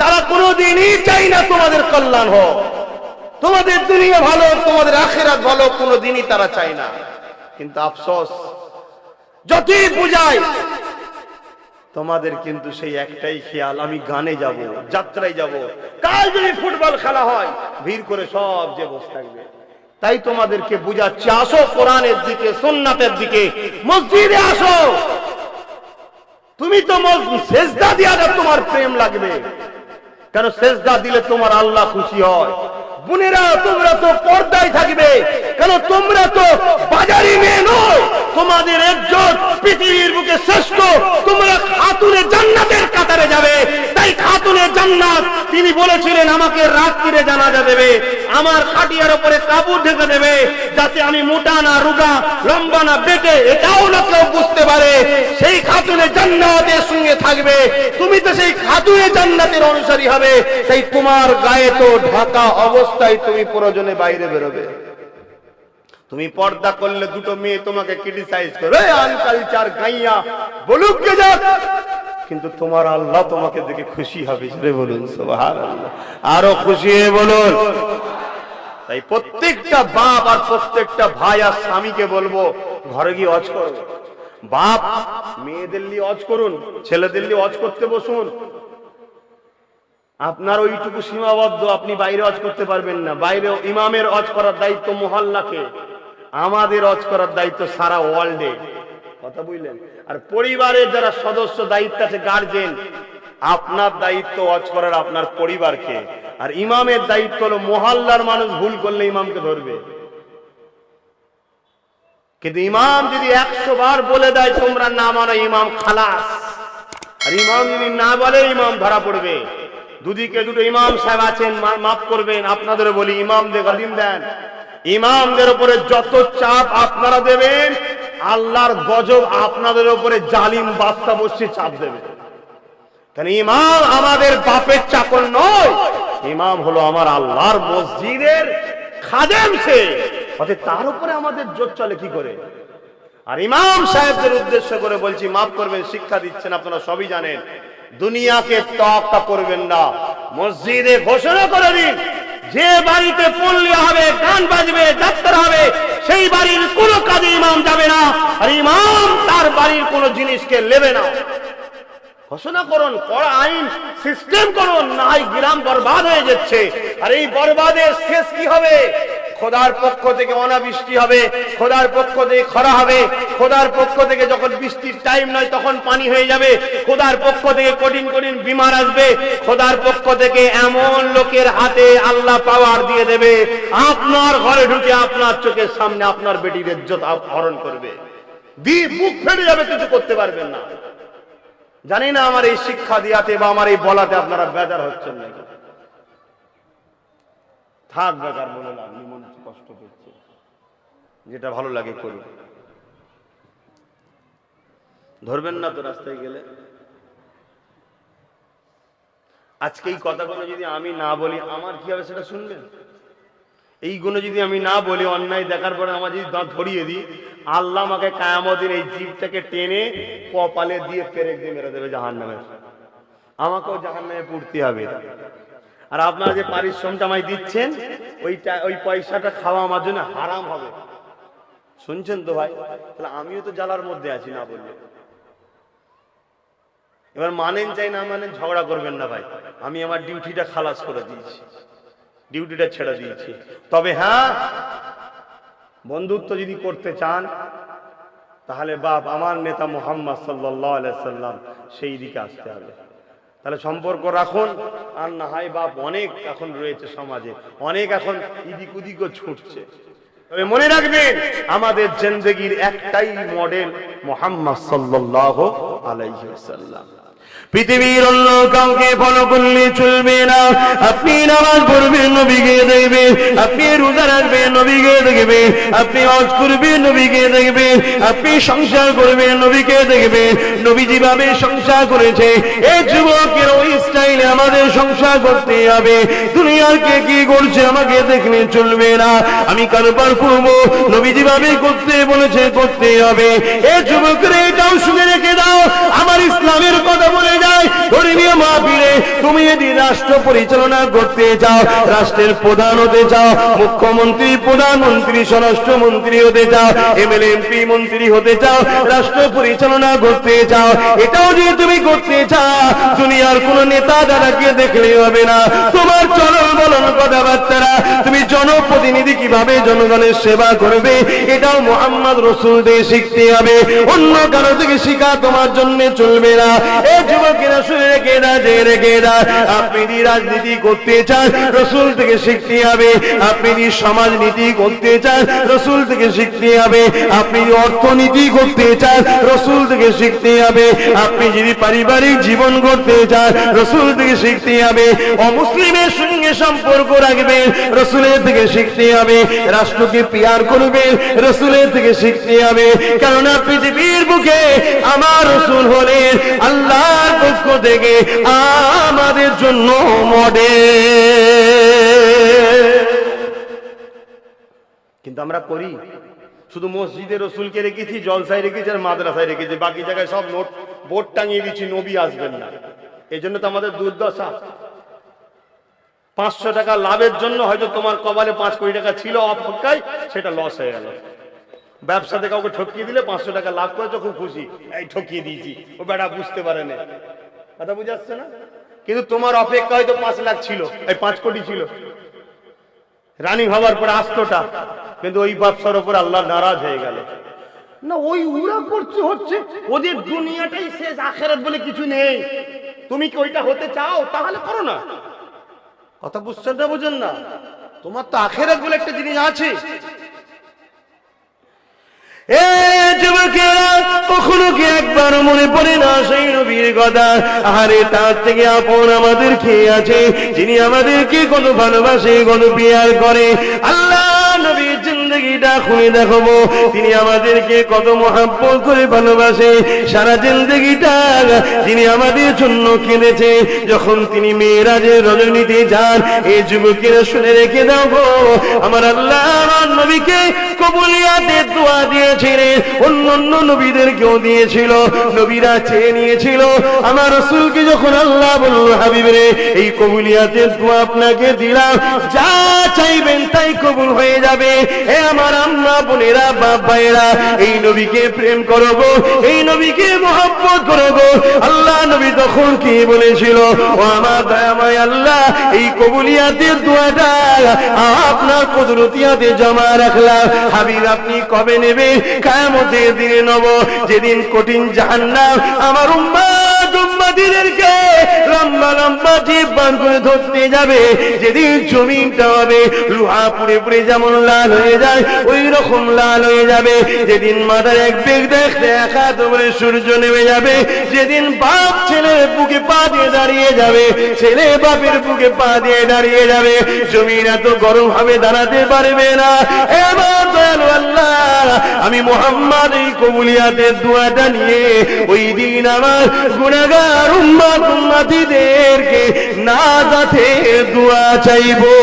তারা কোনোদিনই চায় না তোমাদের কল্যাণ হোক, তোমাদের দুনিয়া ভালো, তোমাদের আখিরাত ভালো, কোনোদিনই তারা চায় না। কিন্তু আফসোস, যতই বুঝায় তোমাদের কিন্তু সেই একটাই খেয়াল, আমি গানে যাব, যাত্রায় যাব। কাল যদি ফুটবল খেলা হয় ভিড় করে সব যে বসে থাকবে। তাই তোমাদেরকে বুঝাচ্ছি, আসো কোরআনের দিকে, সুন্নাতের দিকে, মসজিদে আসো। তুমি তো সেজদা দিয়া তোমার প্রেম লাগবে, কেন সেজদা দিলে তোমার আল্লাহ খুশি হয়। বোনেরা তোমরা তো পর্দায় থাকবে, কেন তোমরা তো বাজারি মেয়ে নয়, তোমাদের ইজ্জত পৃথিবীর বুকে শ্রেষ্ঠ, তোমরা খাতুনে জান্নাতের কাতারে যাবে। তাই খাতুনে জান্নাত তিনি বলেছিলেন আমাকে রাত্রিরে জানাজা দেবে, আমার খাটিয়ার উপরে কাপড় ঢেকে দেবে, যাতে আমি মোটা না রোগা, লম্বা না বেটে, এটাও না কেউ বুঝতে পারে। সেই খাতুনে জান্নাতের সঙ্গে থাকবে, তুমি তো সেই খাতুনে জান্নাতের অনুসারী হবে। তাই তোমার গায়ে তো ঢাকা অবস্থায় তুমি প্রয়োজনে বাইরে বেরোবে। তুমি পর্দা করলে দুটো মেয়ে তোমাকে ক্রিটিসাইজ করে, আনকালচার গাইয়া বলুক কে যাক, কিন্তু তোমার আল্লাহ তোমাকে দেখে খুশি হবে। বলুন সুবহানাল্লাহ, আরো খুশি হয়ে বলুন। তাই প্রত্যেকটা বাপ আর প্রত্যেকটা ভাই আর স্বামীকে বলবো, ঘরে গিয়ে ওয়াজ করো। বাপ মেয়েদের নিয়ে ওয়াজ করুন, ছেলেদের নিয়ে ওয়াজ করতে বসুন। আপনার ওইটুকু সীমাবদ্ধ, আপনি বাইরে ওয়াজ করতে পারবেন না। বাইরে ইমামের ওয়াজ করার দায়িত্ব মহল্লাকে, আমাদের ওয়াজ করার দায়িত্ব সারা ওয়ার্ল্ডে। কথা বুঝলেন? আর পরিবারের যারা সদস্য দায়িত্ব আছে, গার্জেন, আপনার দায়িত্ব ওয়াজ করার আপনার পরিবারকে। আর ইমামের দায়িত্ব হলো মহল্লার মানুষ ভুল করলে ইমামকে ধরবে। কিন্তু ইমাম যদি 100 বার বলে দেয় তোমরা না মানো, ইমাম খালাস, আর ইমাম যদি না বলে ইমাম ধরা পড়বে। দুদিকে দুটো ইমাম সাহেব আছেন, মাফ করবেন, আপনাদের বলি ইমামদের গালিম দেন। ইমামদের উপরে যত চাপ আপনারা দেবেন, আল্লাহর গজব আপনাদের উপরে জালিম বাদশা বসে চাপ দেবে। কেন ইমাম আমাদের বাপের চাকর নয়, ইমাম হলো আমার আল্লাহর মসজিদের খাদেম। সে তার উপরে আমাদের জোর চলে কি করে? আর ইমাম সাহেবদের উদ্দেশ্য করে বলছি, মাফ করবেন, শিক্ষা দিচ্ছেন, আপনারা সবই জানেন, দুনিয়াকে তোয়াক্কা করবেন না। মসজিদে ঘোষণা করে দিন, যে বাড়িতে পড়লে হবে, গান বাজবে, যাত্রা হবে, সেই বাড়ির কোনো কাজে ইমাম যাবে না, আর ইমাম তার বাড়ির কোনো জিনিসকে নেবে না। ঘোষণা করুন, কড়া আইন সিস্টেম করুন, না হয় গ্রাম বরবাদ হয়ে যাচ্ছে। আর এই বরবাদের শেষ কি হবে? খোদার পক্ষ থেকে অনাবৃষ্টি হবে, খোদার পক্ষ থেকে খরা হবে, খোদার পক্ষ থেকে যখন বৃষ্টির টাইম নয় তখন পানি হয়ে যাবে, খোদার পক্ষ থেকে কঠিন কঠিন বিমার আসবে, খোদার পক্ষ থেকে এমন লোকের হাতে আল্লাহ পাওয়ার দিয়ে দেবে, আপনার ঘরে ঢুকে আপনার চোখের সামনে আপনার বেটির ইজ্জত হরণ করবে, বুক ফেটে যাবে, কিছু করতে পারবেন না। জানি না আমার এই শিক্ষা দিয়াতে বা আমার এই বলাতে আপনারা বেজার হচ্ছেন নাকি? থাক, বেকার বলে লাভ নেই, মনে কষ্ট পেয়েছে, যেটা ভালো লাগে করুন। ধরবেন না তো রাস্তায় গেলে। আজকে এই কথাগুলো যদি আমি না বলি, আমার কি হবে সেটা শুনবেন? এইগুলো যদি আমি না বলি, অন্যায় দেখার পরে আমার যদি দাঁত ধরিয়ে দিই, আল্লাহ আমাকে কায়ামতের এই জীবটাকে টেনে কপালে দিয়ে পেরেক দিয়ে মেরে দেবে জাহান্নামে, আমাকেও জাহান্নামে পড়তে হবে। আর আপনারা যে পারিশ্রমটা আমায় দিচ্ছেন, ওই পয়সাটা খাওয়া আমার জন্য হারাম হবে। শুনছেন তো ভাই? তাহলে আমিও তো জ্বালার মধ্যে আছি না বললে। এবার মানেন চাই না মানেন, ঝগড়া করবেন না ভাই। আমি আমার ডিউটিটা খালাস করে দিয়েছি, ডিউটিটা ছেড়ে দিয়েছি। তবে হ্যাঁ, বন্ধুত্ব যদি করতে চান তাহলে বাপ আমার নেতা মুহাম্মদ সাল্লাল্লাহু আলাইহি সাল্লাম সেই দিকে আসতে হবে। তাহলে সম্পর্ক রাখুন। আর না হয় বাপ অনেক এখন রয়েছে সমাজে, অনেক এখন ইদিক উদিকও ছুটছে। তবে মনে রাখবেন, আমাদের জিন্দেগির একটাই মডেল মুহাম্মদ সাল্লাল্লাহু আলাইহি ওয়াসাল্লাম। পৃথিবীর অন্য কাউকে ফলো করলে চলবে না। আপনি নামাজ পড়বেন, নবীকে দেখবেন, আপনি রোজা রাখবেন, নবীকে দেখবেন, আপনি হজ করবেন, নবীকে দেখবেন, আপনি সংসার করবেন, নবীকে দেখবেন, নবী যেভাবে সংসার করেছে এই যুবকের ওই স্টাইলে আমাদের সংসার করতে হবে। দুনিয়ার কে কি করছে আমাকে দেখলে চলবে না। আমি কারবার করব, নবী যেভাবে করতে বলেছে করতে হবে। এই যুবকের এটাও শুনে রেখে দাও, আমার ইসলামের কথা বলে যায়, ধর্মীয় মাহফিলে তুমি যদি রাষ্ট্র পরিচালনা করতে চাও, রাষ্ট্রের প্রধান হতে চাও, মুখ্যমন্ত্রী, প্রধানমন্ত্রী, স্বরাষ্ট্রমন্ত্রী হতে চাও, এমএলএ এমপি মন্ত্রী হতে চাও, রাষ্ট্র পরিচালনা করতে চাও, এটাও যদি তুমি করতে চাও, দুনিয়ার কোন নেতা দাদাকে দেখলে হবে না। তোমার চলন বলন কথাবার্তারা, তুমি জনপ্রতিনিধি কিভাবে জনগণের সেবা করবে, এটাও মুহাম্মদ রাসূল থেকে শিখতে হবে। অন্য কারো থেকে শিখা তোমার জন্য চলবে না। এই যুবকেরা শুনে রেখে না, যে রেখে না, আপনি যদি রাজনীতি করতে চান রাসূল থেকে শিখতে হবে, আপনি যদি সমাজনীতি করতে চান রাসূল থেকে শিখতে হবে, আপনি যদি অর্থনীতি করতে চান রাসূল থেকে শিখতে হবে, আপনি যদি পারিবারিক জীবন করতে চান রাসূল থেকে শিখতে হবে, অমুসলিমের সঙ্গে সম্পর্ক রাখবেন রাসূলের থেকে শিখতে হবে, রাষ্ট্রকে পিয়ার করবেন রাসূলের থেকে শিখতে হবে। কেননা পৃথিবীর বুকে আমার রাসূল হলেন আল্লাহর পক্ষ থেকে আমাদের জন্য মডেল। কিন্তু আমরা করি শুধু মসজিদে রাসূলকে রেখেছি, জলসায় রেখেছি আর মাদ্রাসায় রেখেছি, বাকি জায়গায় সব নোট বোর্ড টাঙিয়ে দিচ্ছি নবী আসবেন না। এই জন্য তো আমাদের দুর্দশা। 500 টাকা লাভের জন্য হয়তো তোমার কপালে 5 কোটি টাকা ছিল অপেক্ষায়, সেটা লস হয়ে গেল। ব্যবসাতে কাউকে ঠকিয়ে দিলে 500 টাকা লাভ করেছো, খুব খুশি, এই ঠকিয়ে দিয়েছি, ও বেটা বুঝতে পারে না, কথা বুঝাচ্ছে না? কিন্তু তোমার অপেক্ষা হয়তো 5 লাখ ছিল, এই 5 কোটি ছিল রানিং হওয়ার পরে আসতোটা, কিন্তু ওই ব্যবসার উপর আল্লাহ নারাজ হয়ে গেল না। ওই উড়া করছে হচ্ছে, ওদের দুনিয়াটাই শেষ, আখিরাত বলে কিছু নেই। তুমি কি ওইটা হতে চাও? তাহলে করো না। কথা বুঝছেন না? বুঝেন না? তোমার তো আখিরাত বলে একটা জিনিস আছে। যুবকেরা কখনো কি একবার কারো মনে পড়ে না সেই নবীর কথা? আরে তার থেকে আপন আমাদের কে আছে, যিনি আমাদেরকে কত ভালোবাসে, কত প্যার করে? আল্লাহ নবীর জিন্দগিটা খুলে দেখাবো, তিনি আমাদেরকে কত মহব্বত করে ভালোবাসে। সারা জিন্দগিটা তিনি আমাদের জন্য কেঁদেছে। যখন তিনি মেরাজের রজনীতে যান, এই যুবকেরা শুনে রেখে দাও গো, আমার আল্লাহ আমার নবীকে কবুলিয়াতের দোয়া দিয়েছিলেন, অন্য নবীদেরকেও দিয়েছিল। নবীরা চেয়ে নিয়েছিল আমার রাসূলকে। যখন আল্লাহ বলল হাবিব রে, এই কবুলিয়াতের দোয়া আপনাকে দিলাম, যা চাইবেন তাই কবুল হয়ে যাবে। এ আমার আম্মা বোনেরা, বাপ ভাইয়েরা, এই নবীকে প্রেম করব, এই নবীকে মহব্বত করব। আল্লাহ নবী তখন কি বলেছিল? ও আমার দয়াময় আল্লাহ, এই কবুলিয়াতের দোয়াটা আপনার কুদরতিয়াতে জমা রাখলাম। হাবিব আপনি কবে নেবে? কিয়ামতের দিনে নেব, যেদিন কঠিন জাহান্নাম আমার উম্মতিদেরকে লম্বা লম্বা জিভ বার করে ধরতে যাবে, যেদিন জমিনটা হবে লোহা পুড়ে পুড়ে যেমন লাল হয়ে যায়, ওই রকম লাল হয়ে যাবে। যেদিন মাথার এক বেগ দেখতে এক হাত উপরে সূর্য নেমে যাবে, যেদিন বাপ ছেলের বুকে পা দিয়ে দাঁড়িয়ে যাবে, ছেলে বাপের বুকে পা দিয়ে দাঁড়িয়ে যাবে, জমিন এত গরম হবে দাঁড়াতে পারবে না। এবার দয়ালু আল্লাহ, আমি মুহাম্মদ এই কবুলিয়াতের দোয়াটা নিয়ে ওই দিন আমার গুনাহগার উম্মতিদেরকে নাজাতের দোয়া চাইবো।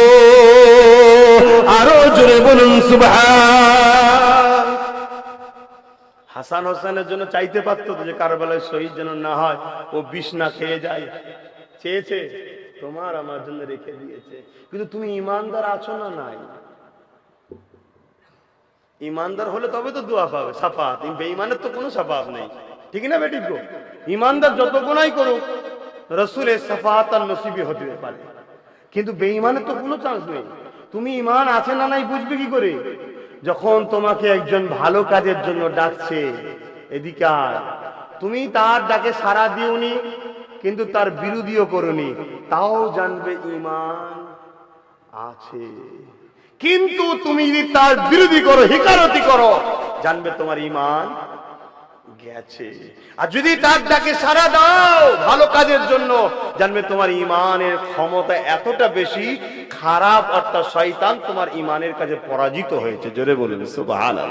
আরো জোরে বলুন সুবহান। হাসান হোসেনের জন্য চাইতে পারতো যে কারবালায় শহীদ যেন না হয়, ও বিষ না খেয়ে যায়, চেয়েছে, তোমার আমার জন্য রেখে দিয়েছে। কিন্তু তুমি ইমানদার আছো না নাই? ইমানদার হলে তবে তো দোয়া পাবে, সাফাত। বেঈমানের তো কোনো সাফাত নেই, ঠিক না বেটি গো? ইমানদার যত গুনাহ করুক রাসূলের সাফাত আর নসিবে হতে পারে, কিন্তু বেঈমানের তো কোনো চান্স নেই। তুমি ইমান আছে না নাই বুঝবে কি করে? যখন তোমাকে একজন ভালো কাজের জন্য ডাকছে, এদিকে আয়, তুমি তার ডাকে সাড়া দিওনি, কিন্তু তার বিরোধিও করনি, তাও জানবে ইমান আছে। কিন্তু তুমি যদি তার বিরোধী করো, হিকারতি করো, জানবে তোমার ইমান গেছে। আর যদি তার ডাকে সাড়া দাও ভালো কাজের জন্য, জানবে তোমার ইমানের ক্ষমতা এতটা বেশি, খারাপ অর্থাৎ শয়তান তোমার ইমানের কাছে পরাজিত হয়েছে। জোরে বলুন সুবহানাল্লাহ।